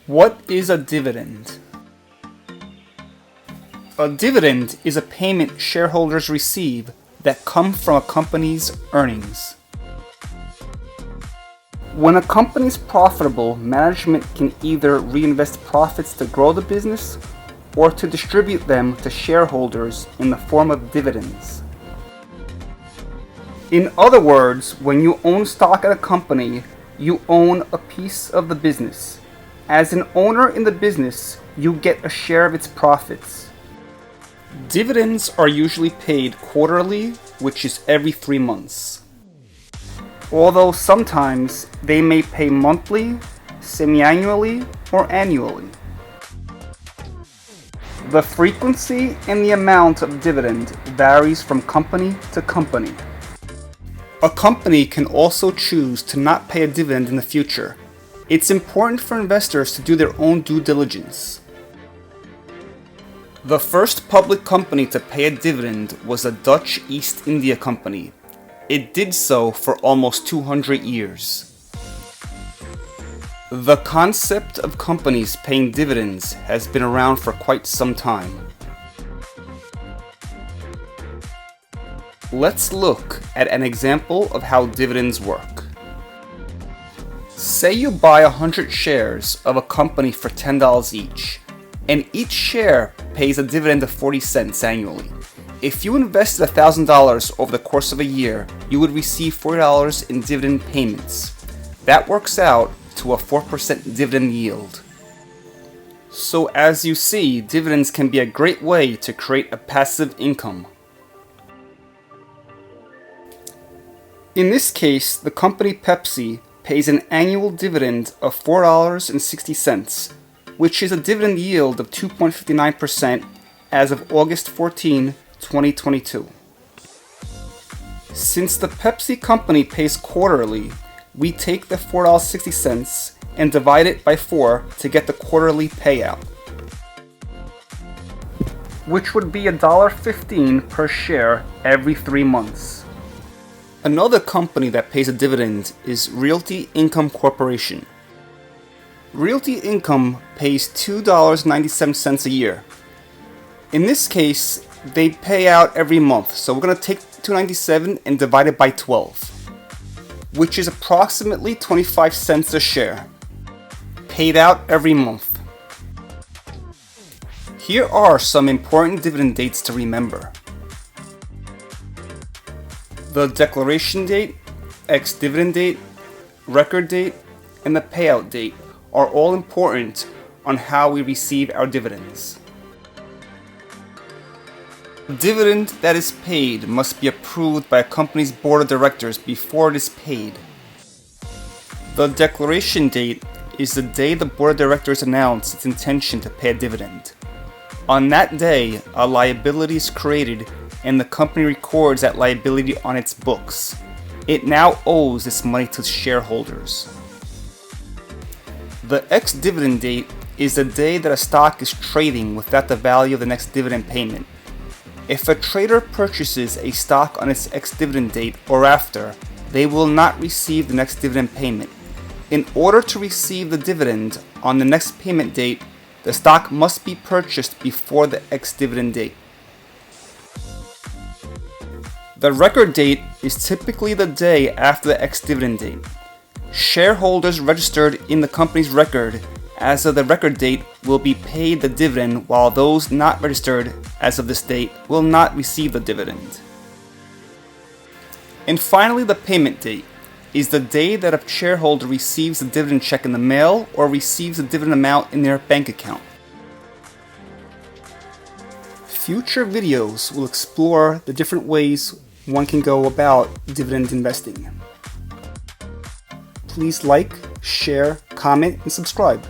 What is a dividend? A dividend is a payment shareholders receive that come from a company's earnings. When a company is profitable, management can either reinvest profits to grow the business or to distribute them to shareholders in the form of dividends. In other words, when you own stock at a company, you own a piece of the business. As an owner in the business, you get a share of its profits. Dividends are usually paid quarterly, which is every 3 months. Although sometimes they may pay monthly, semi-annually, or annually. The frequency and the amount of dividend varies from company to company. A company can also choose to not pay a dividend in the future. It's important for investors to do their own due diligence. The first public company to pay a dividend was the Dutch East India Company. It did so for almost 200 years. The concept of companies paying dividends has been around for quite some time. Let's look at an example of how dividends work. Say you buy 100 shares of a company for $10 each, and each share pays a dividend of 40 cents annually. If you invested $1,000 over the course of a year, you would receive $40 in dividend payments. That works out to a 4% dividend yield. So as you see, dividends can be a great way to create a passive income. In this case, the company Pepsi pays an annual dividend of $4.60, which is a dividend yield of 2.59% as of August 14, 2022. Since the Pepsi company pays quarterly, we take the $4.60 and divide it by 4 to get the quarterly payout, which would be $1.15 per share every 3 months. Another company that pays a dividend is Realty Income Corporation. Realty Income pays $2.97 a year. In this case, they pay out every month, so we're going to take $2.97 and divide it by 12, which is approximately 25 cents a share, paid out every month. Here are some important dividend dates to remember. The declaration date, ex-dividend date, record date, and the payout date are all important on how we receive our dividends. The dividend that is paid must be approved by a company's board of directors before it is paid. The declaration date is the day the board of directors announce its intention to pay a dividend. On that day, a liability is created and the company records that liability on its books. It now owes this money to shareholders. The ex-dividend date is the day that a stock is trading without the value of the next dividend payment. If a trader purchases a stock on its ex-dividend date or after, they will not receive the next dividend payment. In order to receive the dividend on the next payment date, the stock must be purchased before the ex-dividend date. The record date is typically the day after the ex-dividend date. Shareholders registered in the company's record as of the record date will be paid the dividend, while those not registered as of this date will not receive the dividend. And finally, the payment date is the day that a shareholder receives the dividend check in the mail or receives the dividend amount in their bank account. Future videos will explore the different ways one can go about dividend investing. Please like, share, comment, and subscribe.